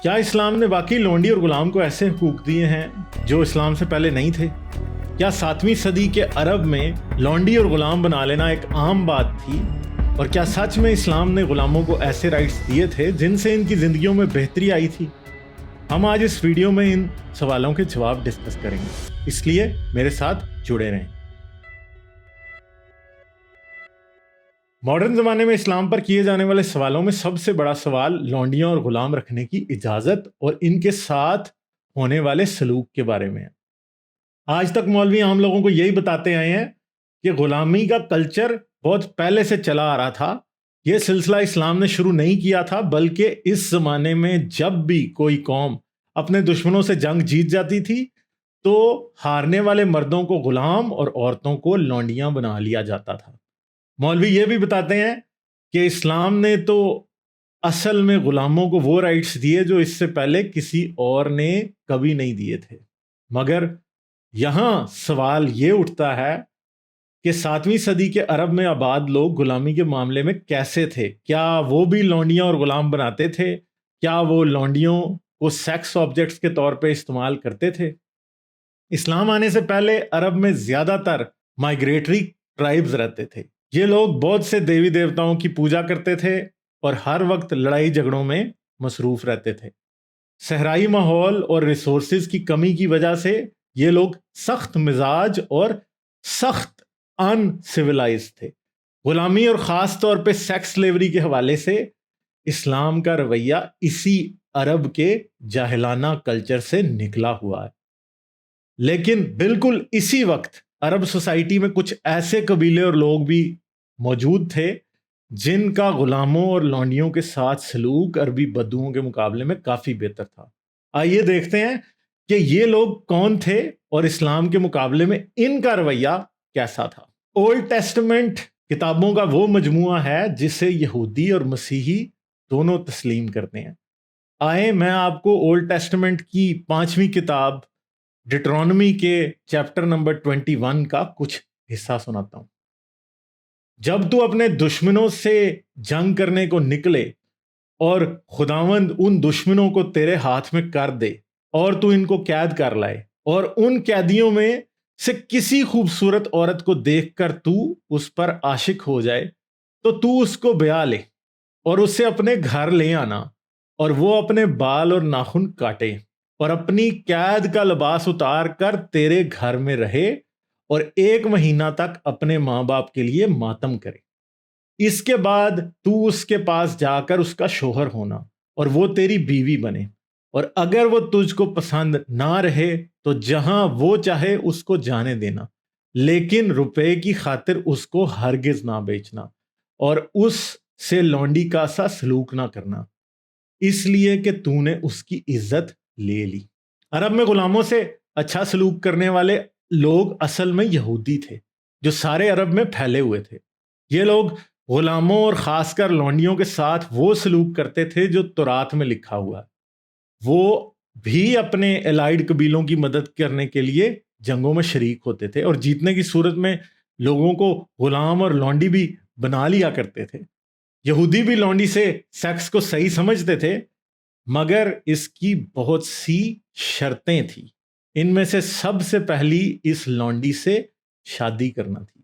کیا اسلام نے واقعی لونڈی اور غلام کو ایسے حقوق دیے ہیں جو اسلام سے پہلے نہیں تھے؟ کیا 7ویں صدی کے عرب میں لونڈی اور غلام بنا لینا ایک عام بات تھی؟ اور کیا سچ میں اسلام نے غلاموں کو ایسے رائٹس دیے تھے جن سے ان کی زندگیوں میں بہتری آئی تھی؟ ہم آج اس ویڈیو میں ان سوالوں کے جواب ڈسکس کریں گے، اس لیے میرے ساتھ جڑے رہیں۔ ماڈرن زمانے میں اسلام پر کیے جانے والے سوالوں میں سب سے بڑا سوال لونڈیاں اور غلام رکھنے کی اجازت اور ان کے ساتھ ہونے والے سلوک کے بارے میں ہے۔ آج تک مولوی عام لوگوں کو یہی بتاتے آئے ہیں کہ غلامی کا کلچر بہت پہلے سے چلا آ رہا تھا، یہ سلسلہ اسلام نے شروع نہیں کیا تھا، بلکہ اس زمانے میں جب بھی کوئی قوم اپنے دشمنوں سے جنگ جیت جاتی تھی تو ہارنے والے مردوں کو غلام اور عورتوں کو لونڈیاں بنا لیا جاتا تھا۔ مولوی یہ بھی بتاتے ہیں کہ اسلام نے تو اصل میں غلاموں کو وہ رائٹس دیے جو اس سے پہلے کسی اور نے کبھی نہیں دیے تھے، مگر یہاں سوال یہ اٹھتا ہے کہ 7ویں صدی کے عرب میں آباد لوگ غلامی کے معاملے میں کیسے تھے؟ کیا وہ بھی لونڈیاں اور غلام بناتے تھے؟ کیا وہ لونڈیوں کو سیکس آبجیکٹس کے طور پہ استعمال کرتے تھے؟ اسلام آنے سے پہلے عرب میں زیادہ تر مائیگریٹری ٹرائبز رہتے تھے۔ یہ لوگ بہت سے دیوی دیوتاؤں کی پوجا کرتے تھے اور ہر وقت لڑائی جھگڑوں میں مصروف رہتے تھے۔ صحرائی ماحول اور ریسورسز کی کمی کی وجہ سے یہ لوگ سخت مزاج اور سخت ان سویلائز تھے۔ غلامی اور خاص طور پہ سیکس سلیوری کے حوالے سے اسلام کا رویہ اسی عرب کے جاہلانہ کلچر سے نکلا ہوا ہے۔ لیکن بالکل اسی وقت عرب سوسائٹی میں کچھ ایسے قبیلے اور لوگ بھی موجود تھے جن کا غلاموں اور لونڈیوں کے ساتھ سلوک عربی بدوؤں کے مقابلے میں کافی بہتر تھا۔ آئیے دیکھتے ہیں کہ یہ لوگ کون تھے اور اسلام کے مقابلے میں ان کا رویہ کیسا تھا۔ اولڈ ٹیسٹمنٹ کتابوں کا وہ مجموعہ ہے جسے یہودی اور مسیحی دونوں تسلیم کرتے ہیں۔ آئے میں آپ کو اولڈ ٹیسٹمنٹ کی 5ویں کتاب ڈیٹرونومی کے چیپٹر نمبر 21 کا کچھ حصہ سناتا ہوں۔ جب تو اپنے دشمنوں سے جنگ کرنے کو نکلے اور خداوند ان دشمنوں کو تیرے ہاتھ میں کر دے اور تو ان کو قید کر لائے اور ان قیدیوں میں سے کسی خوبصورت عورت کو دیکھ کر تو اس پر عاشق ہو جائے تو اس کو بیاہ لے اور اسے اپنے گھر لے آنا اور وہ اپنے بال اور ناخن کاٹے اور اپنی قید کا لباس اتار کر تیرے گھر میں رہے اور 1 مہینہ تک اپنے ماں باپ کے لیے ماتم کرے۔ اس کے بعد تو اس کے پاس جا کر اس کا شوہر ہونا اور وہ تیری بیوی بنے، اور اگر وہ تجھ کو پسند نہ رہے تو جہاں وہ چاہے اس کو جانے دینا، لیکن روپے کی خاطر اس کو ہرگز نہ بیچنا اور اس سے لونڈی کا سا سلوک نہ کرنا، اس لیے کہ تو نے اس کی عزت لے لی۔ عرب میں غلاموں سے اچھا سلوک کرنے والے لوگ اصل میں یہودی تھے جو سارے عرب میں پھیلے ہوئے تھے۔ یہ لوگ غلاموں اور خاص کر لونڈیوں کے ساتھ وہ سلوک کرتے تھے جو تورات میں لکھا ہوا ہے۔ وہ بھی اپنے الائڈ قبیلوں کی مدد کرنے کے لیے جنگوں میں شریک ہوتے تھے اور جیتنے کی صورت میں لوگوں کو غلام اور لونڈی بھی بنا لیا کرتے تھے۔ یہودی بھی لونڈی سے سیکس کو صحیح سمجھتے تھے، مگر اس کی بہت سی شرطیں تھیں۔ ان میں سے سب سے پہلی اس لونڈی سے شادی کرنا تھی۔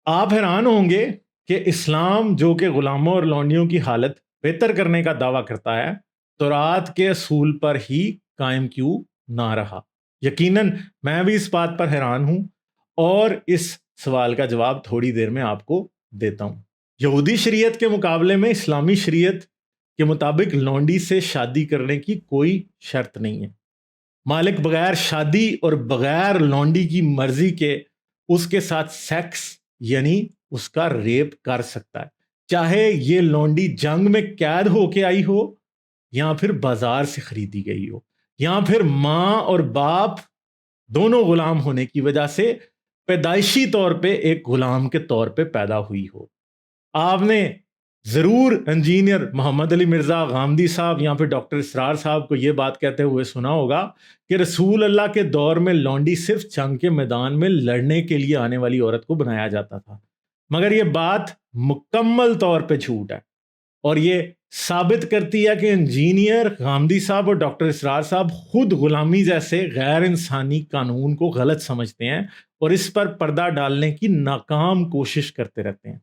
آپ حیران ہوں گے کہ اسلام جو کہ غلاموں اور لونڈیوں کی حالت بہتر کرنے کا دعویٰ کرتا ہے، تورات کے اصول پر ہی قائم کیوں نہ رہا؟ یقیناً میں بھی اس بات پر حیران ہوں اور اس سوال کا جواب تھوڑی دیر میں آپ کو دیتا ہوں۔ یہودی شریعت کے مقابلے میں اسلامی شریعت کے مطابق لونڈی سے شادی کرنے کی کوئی شرط نہیں ہے۔ مالک بغیر شادی اور بغیر لونڈی کی مرضی کے اس کے ساتھ سیکس یعنی اس کا ریپ کر سکتا ہے، چاہے یہ لونڈی جنگ میں قید ہو کے آئی ہو یا پھر بازار سے خریدی گئی ہو یا پھر ماں اور باپ دونوں غلام ہونے کی وجہ سے پیدائشی طور پہ ایک غلام کے طور پہ پیدا ہوئی ہو۔ آپ نے ضرور انجینئر محمد علی مرزا غامدی صاحب یا پھر ڈاکٹر اسرار صاحب کو یہ بات کہتے ہوئے سنا ہوگا کہ رسول اللہ کے دور میں لونڈی صرف جنگ کے میدان میں لڑنے کے لیے آنے والی عورت کو بنایا جاتا تھا، مگر یہ بات مکمل طور پہ جھوٹ ہے اور یہ ثابت کرتی ہے کہ انجینئر غامدی صاحب اور ڈاکٹر اسرار صاحب خود غلامی جیسے غیر انسانی قانون کو غلط سمجھتے ہیں اور اس پر پردہ ڈالنے کی ناکام کوشش کرتے رہتے ہیں۔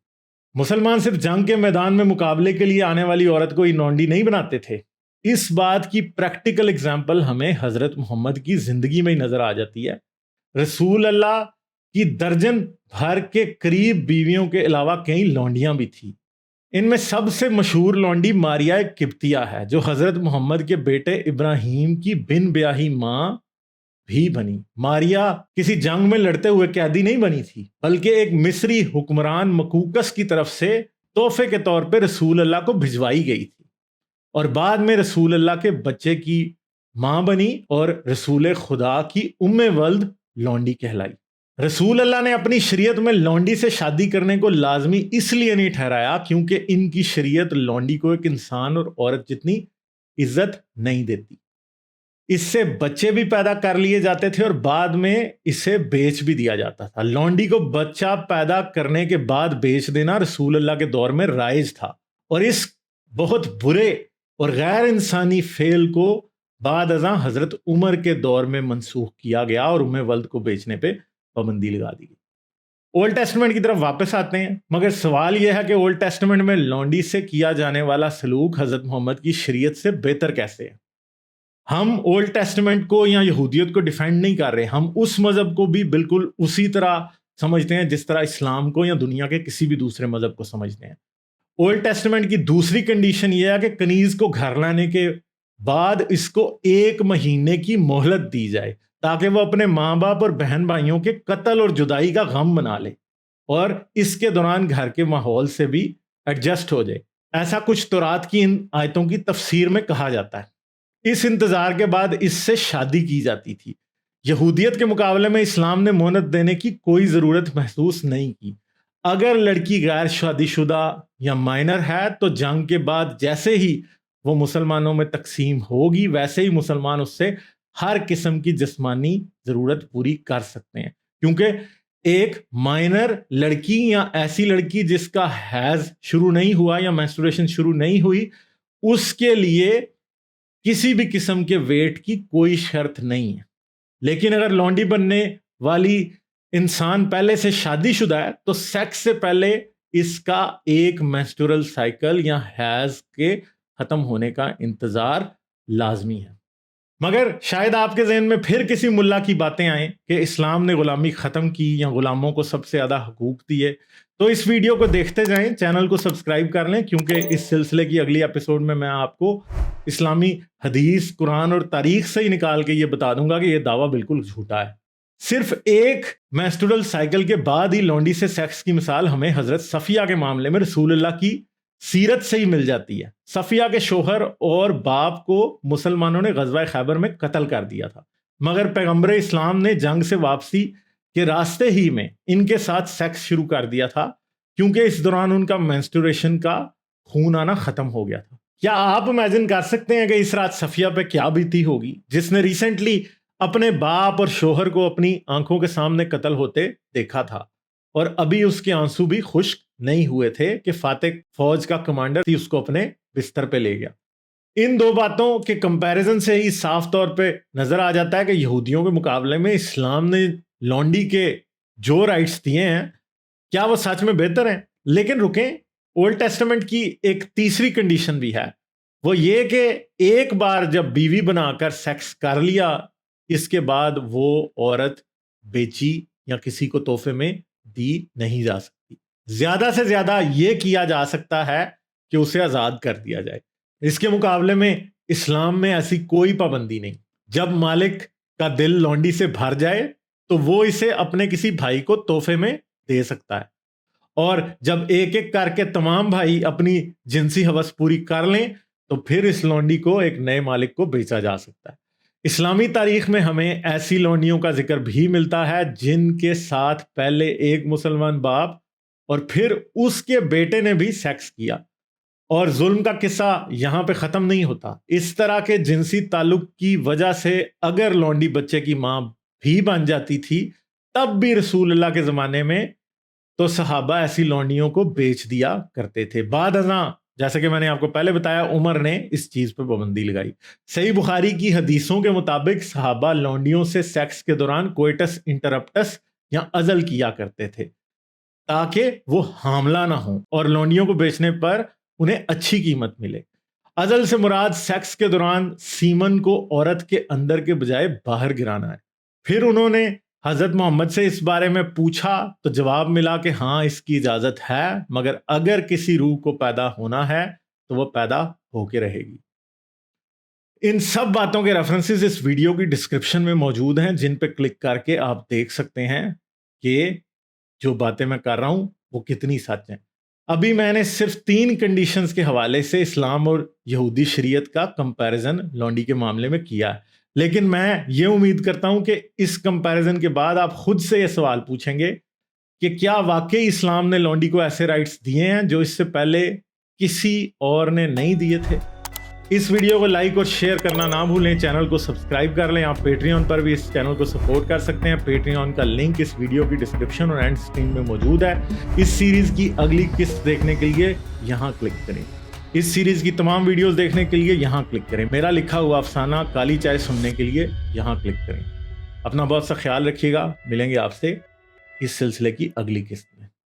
مسلمان صرف جنگ کے میدان میں مقابلے کے لیے آنے والی عورت کو ہی لونڈی نہیں بناتے تھے۔ اس بات کی پریکٹیکل اگزامپل ہمیں حضرت محمد کی زندگی میں ہی نظر آ جاتی ہے۔ رسول اللہ کی درجن بھر کے قریب بیویوں کے علاوہ کئی لونڈیاں بھی تھیں۔ ان میں سب سے مشہور لونڈی ماریہ قبطیہ ہے، جو حضرت محمد کے بیٹے ابراہیم کی بن بیاہی ماں بھی بنی۔ ماریہ کسی جنگ میں لڑتے ہوئے قیدی نہیں بنی تھی، بلکہ ایک مصری حکمران مقوقس کی طرف سے تحفے کے طور پہ رسول اللہ کو بھجوائی گئی تھی، اور بعد میں رسول اللہ کے بچے کی ماں بنی اور رسول خدا کی ولد لونڈی کہلائی۔ رسول اللہ نے اپنی شریعت میں لونڈی سے شادی کرنے کو لازمی اس لیے نہیں ٹھہرایا کیونکہ ان کی شریعت لونڈی کو ایک انسان اور عورت جتنی عزت نہیں دیتی۔ اس سے بچے بھی پیدا کر لیے جاتے تھے اور بعد میں اسے بیچ بھی دیا جاتا تھا۔ لونڈی کو بچہ پیدا کرنے کے بعد بیچ دینا رسول اللہ کے دور میں رائج تھا، اور اس بہت برے اور غیر انسانی فعل کو بعد ازاں حضرت عمر کے دور میں منسوخ کیا گیا اور ولد کو بیچنے پہ پابندی لگا دی گئی۔ اولڈ ٹیسٹمنٹ کی طرف واپس آتے ہیں، مگر سوال یہ ہے کہ اولڈ ٹیسٹمنٹ میں لونڈی سے کیا جانے والا سلوک حضرت محمد کی شریعت سے بہتر کیسے ہے؟ ہم اولڈ ٹیسٹمنٹ کو یا یہودیت کو ڈیفینڈ نہیں کر رہے، ہم اس مذہب کو بھی بالکل اسی طرح سمجھتے ہیں جس طرح اسلام کو یا دنیا کے کسی بھی دوسرے مذہب کو سمجھتے ہیں۔ اولڈ ٹیسٹمنٹ کی دوسری کنڈیشن یہ ہے کہ کنیز کو گھر لانے کے بعد اس کو 1 مہینے کی مہلت دی جائے تاکہ وہ اپنے ماں باپ اور بہن بھائیوں کے قتل اور جدائی کا غم بنا لے اور اس کے دوران گھر کے ماحول سے بھی ایڈجسٹ ہو جائے۔ ایسا کچھ تورات کی ان آیتوں کی تفسیر میں کہا جاتا ہے۔ اس انتظار کے بعد اس سے شادی کی جاتی تھی۔ یہودیت کے مقابلے میں اسلام نے مہلت دینے کی کوئی ضرورت محسوس نہیں کی۔ اگر لڑکی غیر شادی شدہ یا مائنر ہے تو جنگ کے بعد جیسے ہی وہ مسلمانوں میں تقسیم ہوگی ویسے ہی مسلمان اس سے ہر قسم کی جسمانی ضرورت پوری کر سکتے ہیں، کیونکہ ایک مائنر لڑکی یا ایسی لڑکی جس کا حیض شروع نہیں ہوا یا مینسٹرویشن شروع نہیں ہوئی، اس کے لیے کسی بھی قسم کے ویٹ کی کوئی شرط نہیں ہے۔ لیکن اگر لونڈی بننے والی انسان پہلے سے شادی شدہ ہے تو سیکس سے پہلے اس کا ایک مینسٹرل سائیکل یا حیض کے ختم ہونے کا انتظار لازمی ہے۔ مگر شاید آپ کے ذہن میں پھر کسی ملا کی باتیں آئیں کہ اسلام نے غلامی ختم کی یا غلاموں کو سب سے زیادہ حقوق دیے، تو اس ویڈیو کو دیکھتے جائیں، چینل کو سبسکرائب کر لیں، کیونکہ اس سلسلے کی اگلی ایپیسوڈ میں آپ کو اسلامی حدیث، قرآن اور تاریخ سے ہی نکال کے یہ بتا دوں گا کہ یہ دعویٰ بالکل جھوٹا ہے۔ صرف ایک مینسٹرل سائیکل کے بعد ہی لونڈی سے سیکس کی مثال ہمیں حضرت صفیہ کے معاملے میں رسول اللہ کی سیرت سے ہی مل جاتی ہے۔ صفیہ کے شوہر اور باپ کو مسلمانوں نے غزوہ خیبر میں قتل کر دیا تھا، مگر پیغمبر اسلام نے جنگ سے واپسی کے راستے ہی میں ان کے ساتھ سیکس شروع کر دیا تھا، کیونکہ اس دوران ان کا مینسٹریشن کا خون آنا ختم ہو گیا تھا۔ کیا آپ امیجن کر سکتے ہیں کہ اس رات صفیہ پہ کیا بیتی ہوگی، جس نے ریسنٹلی اپنے باپ اور شوہر کو اپنی آنکھوں کے سامنے قتل ہوتے دیکھا تھا، اور ابھی اس کے آنسو بھی خشک نہیں ہوئے تھے کہ فاتح فوج کا کمانڈر اس کو اپنے بستر پہ لے گیا۔ ان دو باتوں کے کمپیریزن سے ہی صاف طور پہ نظر آ جاتا ہے کہ یہودیوں کے مقابلے میں اسلام نے لونڈی کے جو رائٹس دیے ہیں کیا وہ سچ میں بہتر ہیں۔ لیکن رکیں، اولڈ ٹیسٹمنٹ کی ایک تیسری کنڈیشن بھی ہے، وہ یہ کہ ایک بار جب بیوی بنا کر سیکس کر لیا، اس کے بعد وہ عورت بیچی یا کسی کو تحفے میں دی نہیں جا سکتی۔ زیادہ سے زیادہ یہ کیا جا سکتا ہے کہ اسے آزاد کر دیا جائے۔ اس کے مقابلے میں اسلام میں ایسی کوئی پابندی نہیں۔ جب مالک کا دل لونڈی سے بھر جائے تو وہ اسے اپنے کسی بھائی کو تحفے میں دے سکتا ہے، اور جب ایک ایک کر کے تمام بھائی اپنی جنسی ہوس پوری کر لیں تو پھر اس لونڈی کو ایک نئے مالک کو بیچا جا سکتا ہے۔ اسلامی تاریخ میں ہمیں ایسی لونڈیوں کا ذکر بھی ملتا ہے جن کے ساتھ پہلے ایک مسلمان باپ اور پھر اس کے بیٹے نے بھی سیکس کیا، اور ظلم کا قصہ یہاں پہ ختم نہیں ہوتا۔ اس طرح کے جنسی تعلق کی وجہ سے اگر لونڈی بچے کی ماں بھی بن جاتی تھی، تب بھی رسول اللہ کے زمانے میں تو صحابہ ایسی لونڈیوں کو بیچ دیا کرتے تھے۔ بعد ازاں جیسا کہ میں نے آپ کو پہلے بتایا عمر نے اس چیز پہ پابندی لگائی۔ صحیح بخاری کی حدیثوں کے مطابق صحابہ لونڈیوں سے سیکس کے دوران کوئٹس انٹرپٹس یا عزل کیا کرتے تھے تاکہ وہ حاملہ نہ ہوں اور لونڈیوں کو بیچنے پر انہیں اچھی قیمت ملے۔ عزل سے مراد سیکس کے دوران سیمن کو عورت کے اندر کے بجائے باہر گرانا ہے۔ پھر انہوں نے حضرت محمد سے اس بارے میں پوچھا تو جواب ملا کہ ہاں اس کی اجازت ہے، مگر اگر کسی روح کو پیدا ہونا ہے تو وہ پیدا ہو کے رہے گی۔ ان سب باتوں کے ریفرنسز اس ویڈیو کی ڈسکرپشن میں موجود ہیں، جن پہ کلک کر کے آپ دیکھ سکتے ہیں کہ جو باتیں میں کر رہا ہوں وہ کتنی سچ ہیں۔ ابھی میں نے صرف 3 کنڈیشنز کے حوالے سے اسلام اور یہودی شریعت کا کمپیریزن لونڈی کے معاملے میں کیا ہے، لیکن میں یہ امید کرتا ہوں کہ اس کمپیریزن کے بعد آپ خود سے یہ سوال پوچھیں گے کہ کیا واقعی اسلام نے لونڈی کو ایسے رائٹس دیے ہیں جو اس سے پہلے کسی اور نے نہیں دیے تھے؟ اس ویڈیو کو لائک اور شیئر کرنا نہ بھولیں، چینل کو سبسکرائب کر لیں۔ آپ پیٹریون پر بھی اس چینل کو سپورٹ کر سکتے ہیں۔ پیٹریون کا لنک اس ویڈیو کی ڈسکرپشن اور اینڈ اسکرین میں موجود ہے۔ اس سیریز کی اگلی قسط دیکھنے کے لیے یہاں کلک کریں۔ اس سیریز کی تمام ویڈیوز دیکھنے کے لیے یہاں کلک کریں۔ میرا لکھا ہوا افسانہ کالی چائے سننے کے لیے یہاں کلک کریں۔ اپنا بہت سا خیال رکھیے گا، ملیں گے آپ سے اس سلسلے کی اگلی قسط میں۔